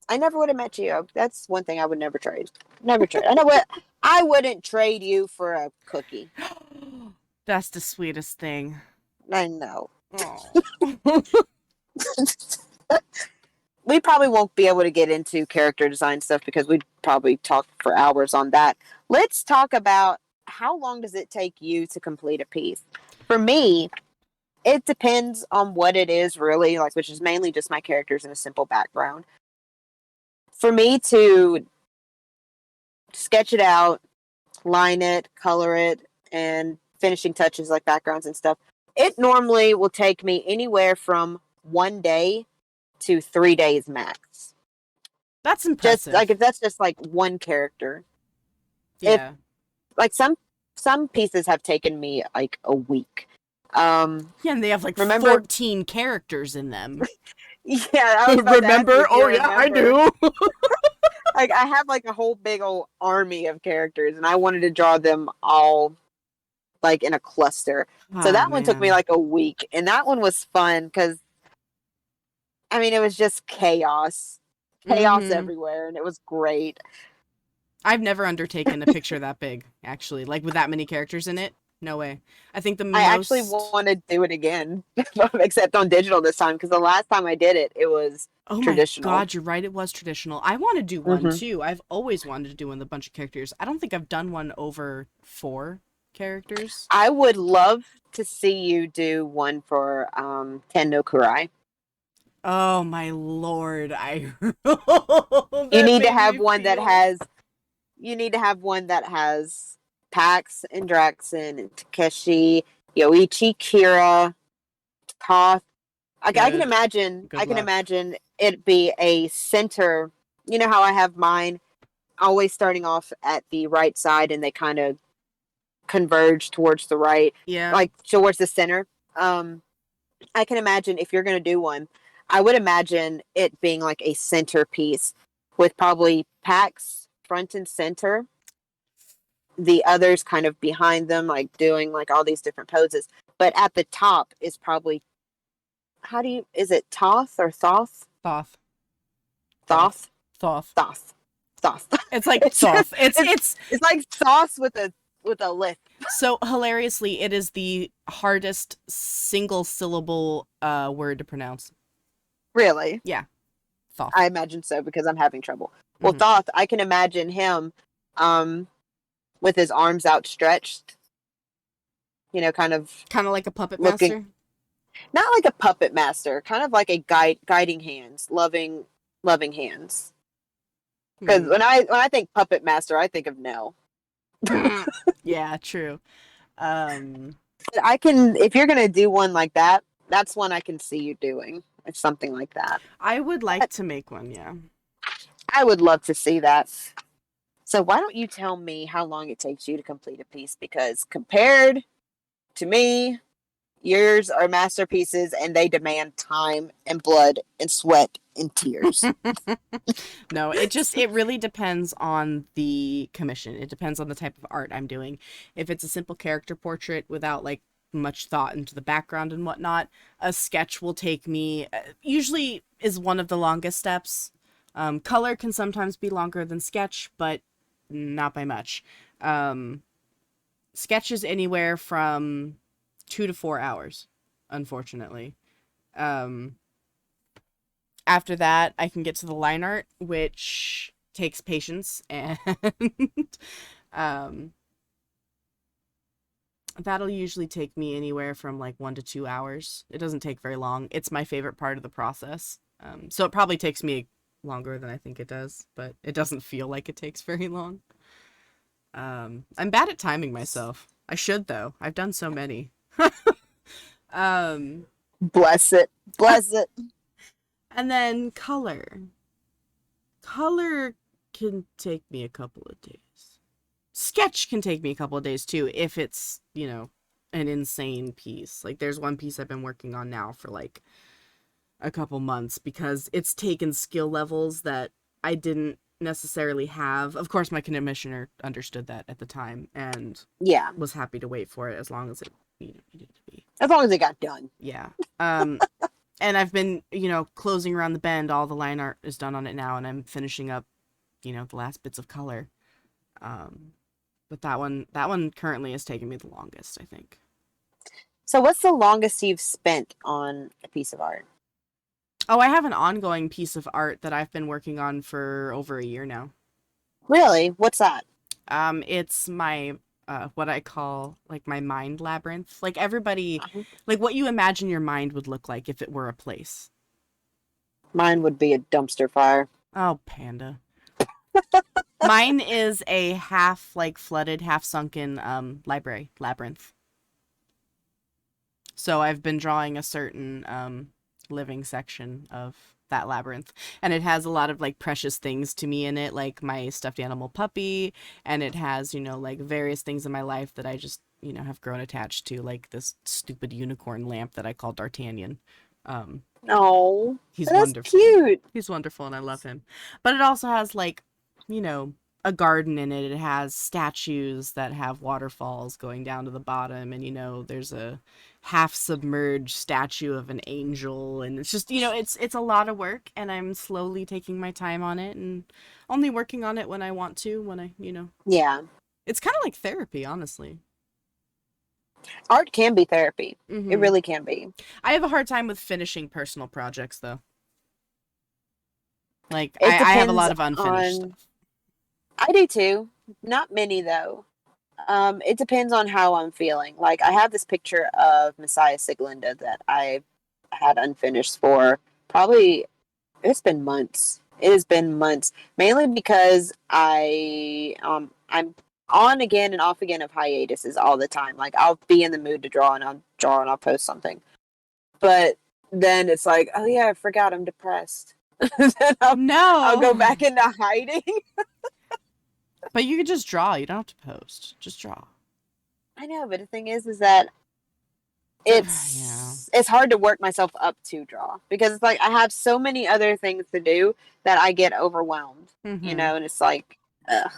I never would have met you. That's one thing I would never trade. Never trade. I know what I wouldn't trade you for a cookie. That's the sweetest thing. I know. Oh. We probably won't be able to get into character design stuff because we'd probably talk for hours on that. Let's talk about how long does it take you to complete a piece? For me, it depends on what it is really, like, which is mainly just my characters and a simple background. For me to sketch it out, line it, color it, and finishing touches like backgrounds and stuff, it normally will take me anywhere from 1 day to 3 days max. That's impressive. Just like if that's just like one character. Yeah. Like some pieces have taken me like a week. Yeah, and they have like 14 characters in them. Yeah, I was about remember? To ask you oh yeah, I do. Like I have like a whole big old army of characters, and I wanted to draw them all like in a cluster. So Oh that one took me man. like a week, and that one was fun because I mean it was just chaos, chaos Mm-hmm. everywhere, and it was great. I've never undertaken a picture that big, actually. Like with that many characters in it. No way. I think the I actually most. want to do it again, except on digital this time because the last time I did it, it was Oh my traditional. god, you're right. It was traditional. I want to do one Hmm. too. I've always wanted to do one with a bunch of characters. I don't think I've done one over 4 characters. I would love to see you do one for Ten no Kurai. Oh my lord, I You that need to made have me one that feel. has you need to have one that has Pax and Draxon and Takeshi, Yoichi, Kira, Koth. I can Good. imagine. Good I can luck. imagine it be a center. You know how I have mine always starting off at the right side, and they kind of converge towards the right, Yeah. like towards the center. Um, I can imagine if you're going to do one, I would imagine it being like a centerpiece with probably Pax front and center, the others kind of behind them, like doing like all these different poses. But at the top is probably is it Toth or Thoth? Thoth. Thoth. Thoth? Thoth. Thoth. Thoth. It's like it's just Thoth. It's it's like sauce with a lift. so hilariously it is the hardest single syllable word to pronounce. Really. Yeah. Thoth. I imagine so because I'm having trouble. Well, Hmm. Thoth, I can imagine him um with his arms outstretched, kind of Kind of like a puppet looking master. not like a puppet master, kind of like a guiding hands, loving hands. Because Hmm. when I think puppet master, I think of Nell. Yeah, true. Um, I can if you're gonna do one like that, that's one I can see you doing. It's something like that. I would like But to make one, yeah. I would love to see that. So why don't you tell me how long it takes you to complete a piece? Because compared to me, yours are masterpieces and they demand time and blood and sweat and tears. No, it really depends on the commission. It depends on the type of art I'm doing. If it's a simple character portrait without like much thought into the background and whatnot, a sketch will take me usually is one of the longest steps. Color can sometimes be longer than sketch, but not by much. Um, Sketch is anywhere from 2 to 4 hours, unfortunately. Um, After that, I can get to the line art, which takes patience, and um, that'll usually take me anywhere from like 1 to 2 hours. It doesn't take very long. It's my favorite part of the process. So it probably takes me longer than I think it does, but it doesn't feel like it takes very long. I'm bad at timing myself. I should though. I've done so many. um, Bless it. Bless it. and then color. Color can take me a couple of days. Sketch can take me a couple of days too if it's, an insane piece. Like there's one piece I've been working on now for like a couple months because it's taken skill levels that I didn't necessarily have. Of course, my commissioner understood that at the time and Yeah. was happy to wait for it as long as it needed to be. As long as it got done. Yeah. And I've been, closing around the bend. All the line art is done on it now, and I'm finishing up, the last bits of color. Um, but that one currently is taking me the longest, I think. So what's the longest you've spent on a piece of art? Oh, I have an ongoing piece of art that I've been working on for over a year now. Really? What's that? It's my what I call like my mind labyrinth. Like everybody, Uh-huh. like what you imagine your mind would look like if it were a place. Mine would be a dumpster fire. Oh, panda. Mine is a half like flooded, half sunken library labyrinth. So I've been drawing a certain living section of that labyrinth, and it has a lot of like precious things to me in it, like my stuffed animal puppy, and it has, like various things in my life that I just, have grown attached to, like this stupid unicorn lamp that I call D'Artagnan. Um No. he's That's wonderful. cute. He's wonderful and I love him. But it also has like, you know, a garden in it. It has statues that have waterfalls going down to the bottom, and there's a half submerged statue of an angel, and it's just it's a lot of work, and I'm slowly taking my time on it and only working on it when I want to, when I. Yeah. It's kind of like therapy, honestly. Art can be therapy. It Hmm. really can be. I have a hard time with finishing personal projects, though. Like, It I have a depends lot of unfinished on, stuff. I do too. Not many though. It depends on how I'm feeling. Like I have this picture of Messiah Siglinda that I had unfinished for probably, it's been months. It has been months, mainly because I'm on again and off again of hiatuses all the time. Like I'll be in the mood to draw and I'll draw and I'll post something, but then it's like, oh yeah, I forgot I'm depressed. Then I'll go No! back into hiding. But you can just draw. You don't have to post. Just draw. I know, but the thing is that Yeah. it's hard to work myself up to draw because it's like I have so many other things to do that I get overwhelmed, Mm-hmm. and it's like, ugh.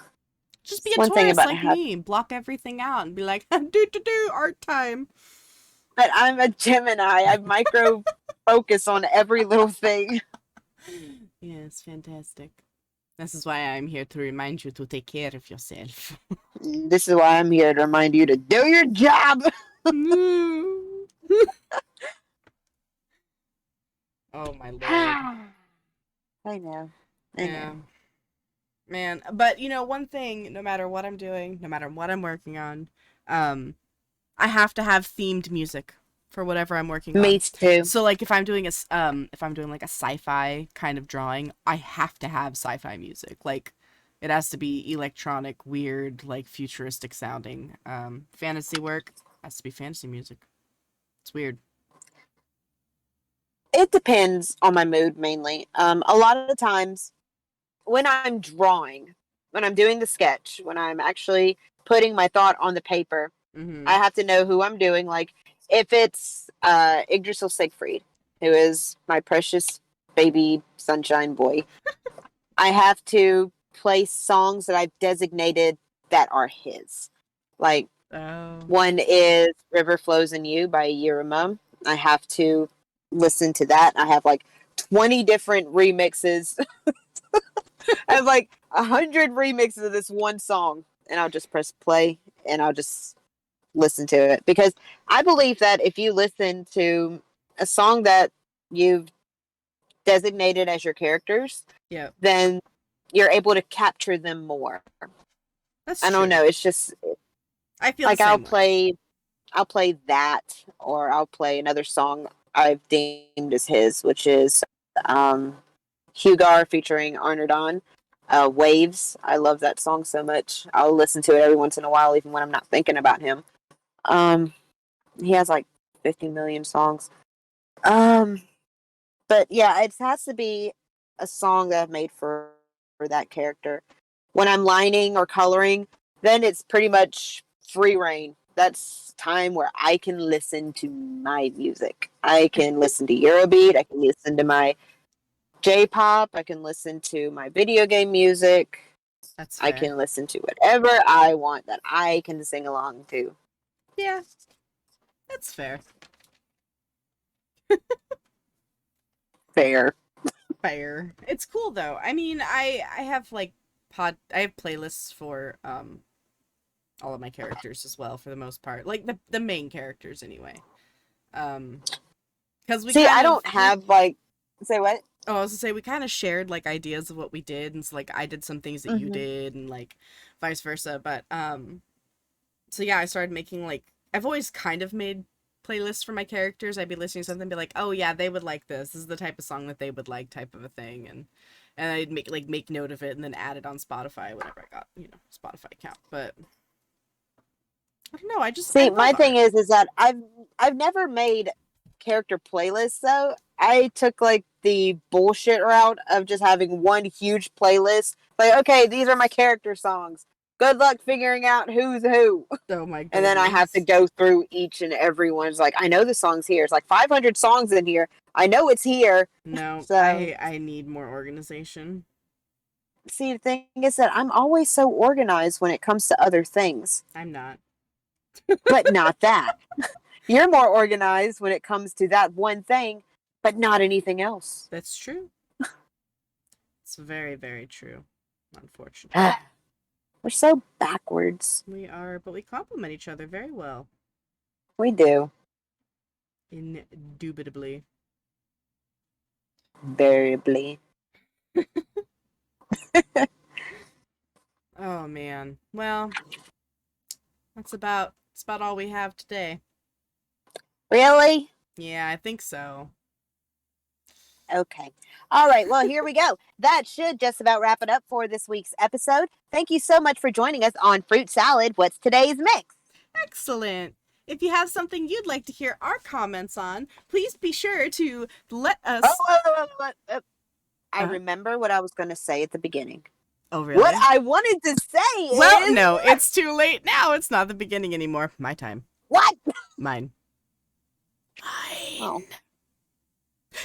Just be It's a one thing tourist about like have, me. Block everything out and be like, do, art time. but I'm a Gemini. I micro focus on every little thing. Yes, fantastic. This is why I'm here to remind you to take care of yourself. This is why I'm here to remind you to do your job. Oh my lord. I know. I Yeah. know. Man, but one thing, no matter what I'm doing, no matter what I'm working on, um, I have to have themed music for whatever I'm working Me on. too. So like if I'm doing like a sci-fi kind of drawing, I have to have sci-fi music. Like it has to be electronic, weird, like futuristic sounding. Fantasy work has to be fantasy music. It's weird. It depends on my mood mainly. A lot of the times when I'm drawing, when I'm doing the sketch, when I'm actually putting my thought on the paper, I Mhm. have to know who I'm doing. Like if it's Yggdrasil Siegfried, who is my precious baby sunshine boy, I have to play songs that I've designated that are his. Like Oh. one is River Flows in You by Yerima. I have to listen to that. I have like 20 different remixes. I have like 100 remixes of this one song, and I'll just press play and I'll just listen to it because I believe that if you listen to a song that you've designated as your characters, Yeah. then you're able to capture them more. That's I don't true. know. It's just I feel the like same way. I'll play that, or I'll play another song I've deemed as his, which is um, Hugar featuring Arnardon. Waves. I love that song so much. I'll listen to it every once in a while, even when I'm not thinking about him. Um, he has like 50 million songs. Um, but yeah, it has to be a song that I've made for that character. When I'm lining or coloring, then it's pretty much free reign. That's time where I can listen to my music. I can listen to Eurobeat. I can listen to my J-pop. I can listen to my video game music. That's I fair. can listen to whatever I want that I can sing along to. Yeah, that's fair. Fair. Fair. It's cool though. I mean, I have like I have playlists for all of my characters as well for the most part. Like the main characters anyway. Um cuz we See, kind I of don't have like say what? I was to say we kind of shared like ideas of what we did, and so like I did some things that you Mm-hmm. did and like vice versa, but so yeah, I started making like I've always kind of made playlists for my characters. I'd be listening to something and be like, "Oh yeah, they would like this. This is the type of song that they would like," type of a thing, and I'd make note of it and then add it on Spotify whenever I got Spotify account. But I don't know. I See, love my thing art. is that I've never made character playlists though. I took like the bullshit route of just having one huge playlist. Like, okay, these are my character songs. Good luck figuring out who's who. Oh my And then I have to goodness. go through each and every one. It's like, I know the song's here. It's like 500 songs in here. I know it's here. No, So, I need more organization. See, the thing is that I'm always so organized when it comes to other things, I'm not. but not that. You're more organized when it comes to that one thing, but not anything else. That's true. It's very, very true. Unfortunately. We're so backwards. We are, but we complement each other very well. We do. Indubitably. Variably. Oh man. Well, that's about all we have today. Really? Yeah, I think so. Okay. All right. Well, here we go. That should just about wrap it up for this week's episode. Thank you so much for joining us on Fruit Salad. What's today's mix? Excellent. If you have something you'd like to hear our comments on, please be sure to let us. I Uh, remember what I was going to say at the beginning. oh, What really? I wanted to say Well, is. no, it's too late now. It's not the beginning anymore. My time. What? Mine. Oh.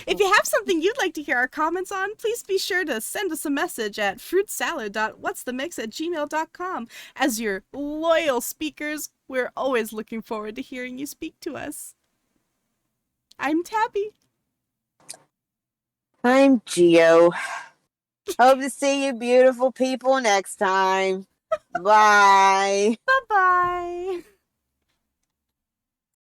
If you have something you'd like to hear our comments on, please be sure to send us a message at fruitsalad.whatsthemix@gmail.com. As your loyal speakers, we're always looking forward to hearing you speak to us. I'm Tabby. I'm Geo. Hope to see you beautiful people next time. Bye. Bye-bye.